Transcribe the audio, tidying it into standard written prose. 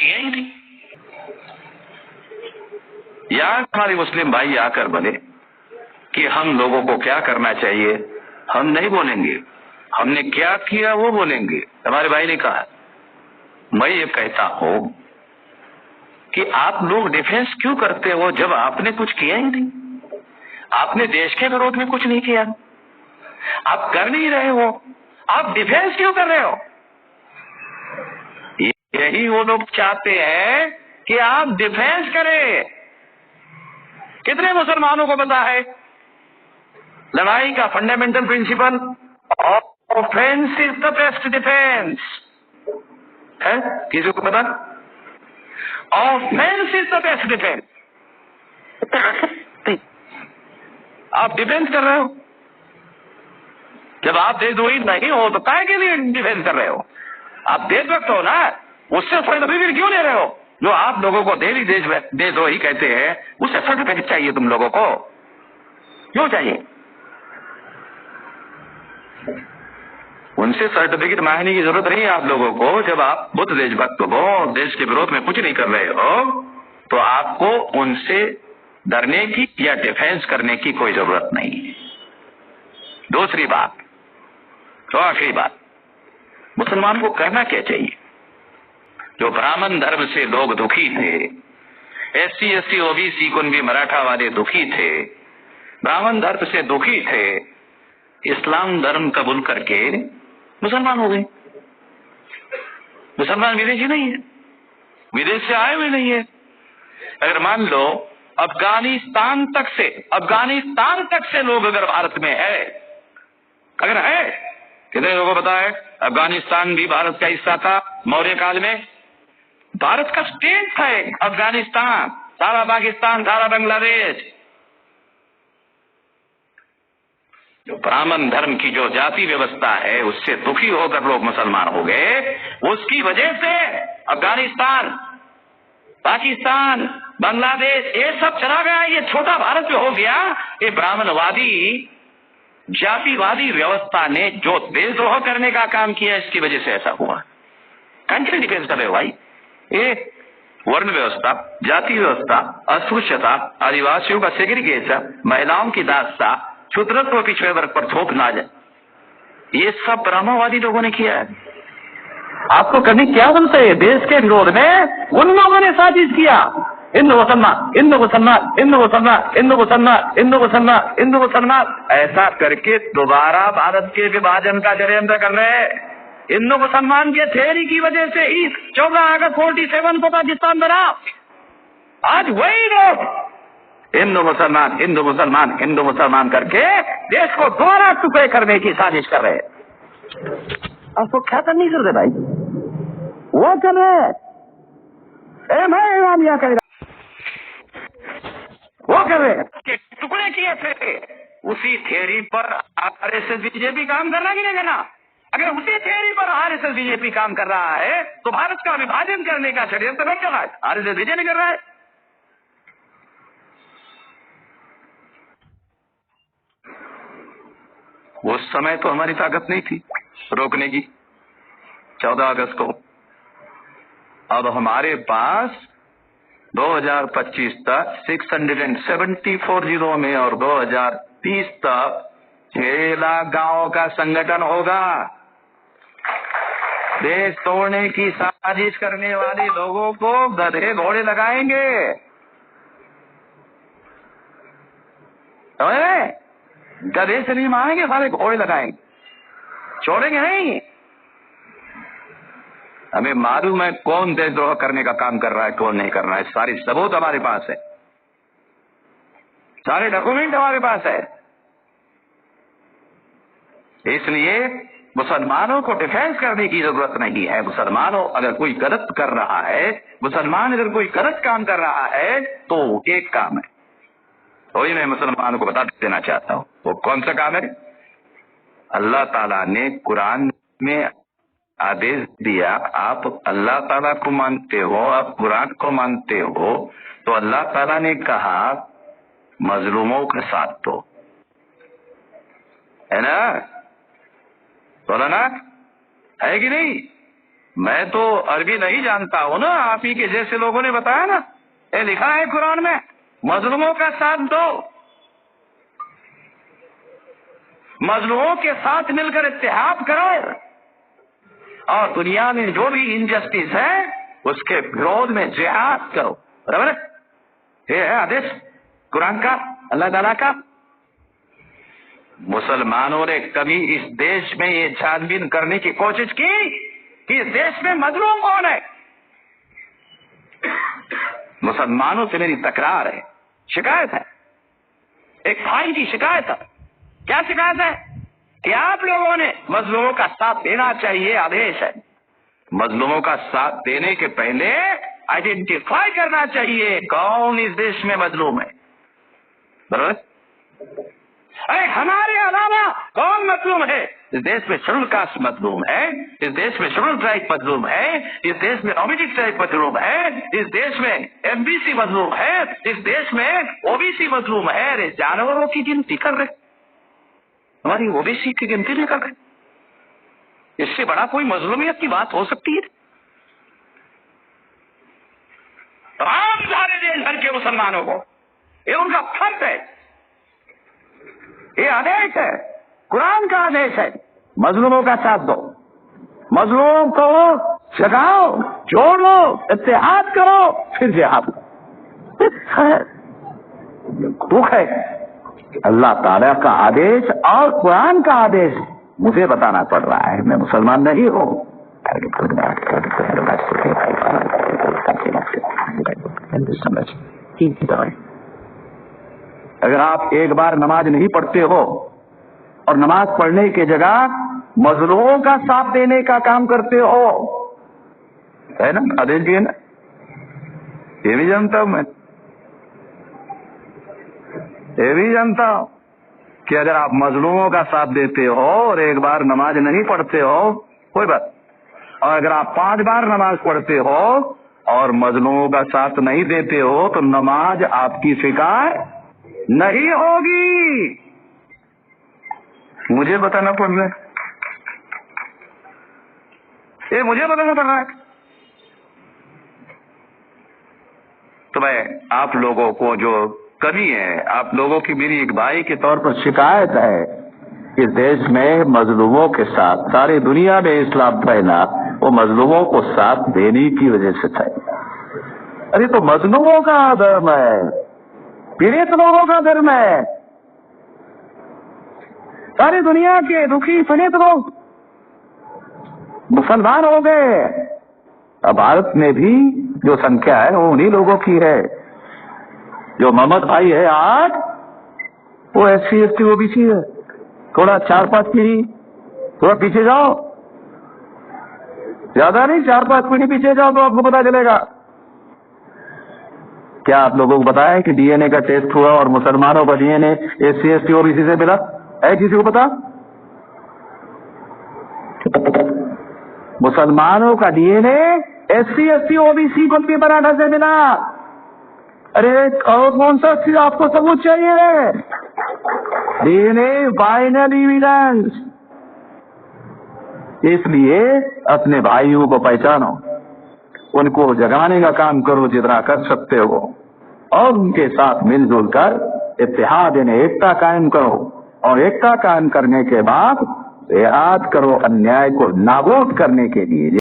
किया ही नहीं। या हमारे मुस्लिम भाई आकर बोले कि हम लोगों को क्या करना चाहिए, हम नहीं बोलेंगे, हमने क्या किया वो बोलेंगे। हमारे भाई ने कहा, मैं ये कहता हूं कि आप लोग डिफेंस क्यों करते हो जब आपने कुछ किया ही नहीं? आपने देश के विरोध में कुछ नहीं किया, आप कर नहीं रहे हो, आप डिफेंस क्यों कर रहे हो? यही वो लोग चाहते हैं कि आप डिफेंस करें। कितने मुसलमानों को पता है लड़ाई का fundamental principle, offence is the best defence है? किसी को पता? Offence is the best defence. आप डिफेंस कर रहे हो, जब आप देशद्रोही नहीं हो तो काहे के लिए डिफेंस कर रहे हो? आप देशभक्त हो ना, उससे सर्टिफिकेट क्यों ले रहे हो? जो आप लोगों को देशद्रोही कहते हैं उससे सर्टिफिकेट चाहिए तुम लोगों को, क्यों चाहिए? उनसे सर्टिफिकेट मांगने की जरूरत नहीं है आप लोगों को। जब आप बुद्ध देशभक्त हो, देश के विरोध में कुछ नहीं कर रहे हो, तो आपको उनसे डरने की या डिफेंस करने की कोई जरूरत नहीं है। दूसरी बात, तो आखिरी बात, मुसलमान को करना क्या चाहिए? जो ब्राह्मण धर्म से लोग दुखी थे, SC ST OBC Kunbi Maratha वाले दुखी थे, ब्राह्मण धर्म से दुखी थे, इस्लाम धर्म कबूल करके मुसलमान हो गए। मुसलमान विदेशी नहीं है, विदेश से आए हुए नहीं है। अगर मान लो अफगानिस्तान तक से लोग अगर भारत में है, अगर है, कितने लोगों को पता है अफगानिस्तान भी भारत का हिस्सा था मौर्य काल में? भारत का स्टेट था अफगानिस्तान, सारा पाकिस्तान, सारा बांग्लादेश। जो ब्राह्मण धर्म की जो जाति व्यवस्था है उससे दुखी होकर लोग मुसलमान हो गए, उसकी वजह से अफगानिस्तान, पाकिस्तान, बांग्लादेश ये सब चला गया, ये छोटा भारत में हो गया। ये ब्राह्मणवादी जातिवादी व्यवस्था ने जो देशद्रोह करने का काम किया, इसकी वजह से ऐसा हुआ। कंट्री डिफेंस कर रहे हो भाई? ये वर्ण व्यवस्था, जाति व्यवस्था, अस्पृश्यता, आदिवासियों का सेग्रीगेशन, महिलाओं की दास्ता, क्षुद्रत्व पिछड़े वर्ग पर थोप ना जाए, ये सब ब्राह्मणवादी लोगों ने किया है। आपको करने क्या बनता है? देश के विरोध में उन लोगों ने साजिश किया, हिंदू मुसलमान, हिंदू मुसलमान, हिंदू मुसलमान, हिंदू मुसलमान, हिंदू मुसलमान, हिंदू मुसलमान, ऐसा करके दोबारा भारत के विभाजन का षड्यंत्र कर रहे हैं। हिंदू मुसलमान के थ्योरी की वजह से ही 14 अगस्त 47 को पाकिस्तान बना। आज वही लोग हिंदू मुसलमान, हिंदू मुसलमान, हिंदू मुसलमान करके देश को दोबारा टुकड़े करने की साजिश कर रहे हैं। आपको क्या करनी नहीं करते भाई, वो कर रहे, मैं इमामिया कर रहा, वो कर रहे, टुकड़े किए थे। उसी थ्योरी पर RSS BJP काम करना कि नहीं करना? अगर उसी थ्योरी पर RSS BJP काम कर रहा है तो भारत का विभाजन करने का षड्यंत्र नहीं कर रहा है, RSS BJP कर रहा है। उस समय तो हमारी ताकत नहीं थी रोकने की 14 अगस्त को। अब हमारे पास 2025 तक 674 जिलों में और 2030 तक 6 लाख गांवों का संगठन होगा। देश तोड़ने की साजिश करने वाले लोगों को गधे घोड़े लगाएंगे, गधे से नहीं मारेंगे, सारे घोड़े लगाएंगे, छोड़ेंगे नहीं। हमें मालूम है कौन देशद्रोह करने का काम कर रहा है, कौन नहीं कर रहा है। सारी सबूत हमारे पास है, सारे डॉक्यूमेंट हमारे पास है। इसलिए मुसलमानों को डिफेंस करने की जरूरत नहीं है। मुसलमानों अगर कोई गलत कर रहा है, मुसलमान अगर कोई गलत काम कर रहा है तो एक काम है, वही मैं मुसलमानों को बता देना चाहता हूं। वो कौन सा काम है? अल्लाह ताला ने कुरान में आदेश दिया, आप अल्लाह ताला को मानते हो, आप कुरान को मानते हो, तो अल्लाह ताला ने कहा मजलूमों का साथ दो, है ना? बोला ना, है कि नहीं? میں تو عربی نہیں جانتا ہوں نا، آپ ہی کے جیسے لوگوں نے بتایا نا، یہ لکھا ہے قرآن میں، مظلوموں کا ساتھ دو، مظلوموں کے ساتھ مل کر اتحاد کرو، اور دنیا میں جو بھی انجسٹس ہے اس کے وروਧ میں جہاد کرو. برابر؟ یہ ہے آدیش قرآن کا، اللہ تعالیٰ کا. مسلمانوں نے کبھی اس دیش میں یہ چھان بین کرنے کی کوشش کی کہ اس دیش میں مظلوم کون ہے؟ مسلمانوں سے میری تکرار ہے، شکایت ہے، ایک بھائی کی شکایت ہے. کیا شکایت ہے؟ کہ آپ لوگوں نے مظلوموں کا ساتھ دینا چاہیے. آدیش ہے، مظلوموں کا ساتھ دینے کے پہلے آئیڈینٹیفائی کرنا چاہیے کون اس دیش میں مظلوم ہے. برابر؟ ارے ہمارے علاوہ کون مظلوم ہے؟ اس دیش میں شیڈول کاسٹ مظلوم ہے، اس دیش میں شیڈول ٹرائب مظلوم ہے، اس دیش میں اوبیسی ٹرائب مظلوم ہے، اس دیش میں ایم بی سی مظلوم ہے، اس دیش میں او بی سی مظلوم ہے. ارے جانوروں کی گنتی کر رہے، ہماری او بی سی کی گنتی نہیں کر رہے. اس سے بڑا کوئی مظلومیت کی بات ہو سکتی ہے؟ تمام سارے دیش بھر کے مسلمانوں کو یہ ان کا فرض ہے، یہ آدیش ہے، قرآن کا آدیش ہے. مظلوموں کا ساتھ دو، مظلوموں کو جگاؤ، جوڑو، اتحاد کرو، پھر جہاد کرو. دکھ ہے اللہ تعالیٰ کا آدیش اور قرآن کا آدیش مجھے بتانا پڑ رہا ہے. میں مسلمان نہیں ہوں. اگر آپ ایک بار نماز نہیں پڑھتے ہو اور نماز پڑھنے کی جگہ مظلوموں کا ساتھ دینے کا کام کرتے ہو، ہے نا آدیش جی، ہے نا؟ یہ بھی جانتا ہوں میں، یہ بھی جانتا ہوں کہ اگر آپ مظلوموں کا ساتھ دیتے ہو اور ایک بار نماز نہیں پڑھتے ہو کوئی بات، اور اگر آپ 5 بار نماز پڑھتے ہو اور مظلوموں کا ساتھ نہیں دیتے ہو تو نماز آپ کی فکر نہیں ہوگی. مجھے بتانا پڑ رہا ہے، یہ مجھے بتانا پڑ رہا ہے. تو میں آپ لوگوں کو جو کمی ہے، آپ لوگوں کی میری ایک بھائی کے طور پر شکایت ہے کہ دیش میں مظلوموں کے ساتھ، ساری دنیا میں اسلام پھیلا وہ مظلوموں کو ساتھ دینے کی وجہ سے تھا. ارے تو مظلوموں کا دھرم ہے، پیڑت لوگوں کا دھرم ہے. ساری دنیا کے دکھی پلیت لوگ مسلمان ہو گئے. اب بھارت میں بھی جو سنکھیا ہے وہ انہی لوگوں کی ہے. جو محمد بھائی ہے آج وہ S C S T O B C ہے. تھوڑا 4-5 پیڑھی تھوڑا پیچھے جاؤ، زیادہ نہیں 4-5 پیڑھی پیچھے جاؤ تو آپ کو پتا چلے گا. کیا آپ لوگوں کو پتا ہے کہ ڈی این اے کا ٹیسٹ ہوا اور مسلمانوں کا D N A S C S T O B C سے ملا ہے؟ کسی کو پتا؟ مسلمانوں کا D N A S C S T O B C کو بھی مراٹھا سے ملا. ارے اور کون سا چیز آپ کو ثبوت چاہیے؟ D N A final evidence. اس لیے اپنے بھائیوں کو پہچانو، ان کو جگانے کا کام کرو جتنا کر سکتے ہو، اور ان کے ساتھ مل جل کر اتحاد یعنی ایکتا قائم کرو، اور ایکتا قائم کرنے کے بعد جہاد کرو انیائے کو نابود کرنے کے لیے.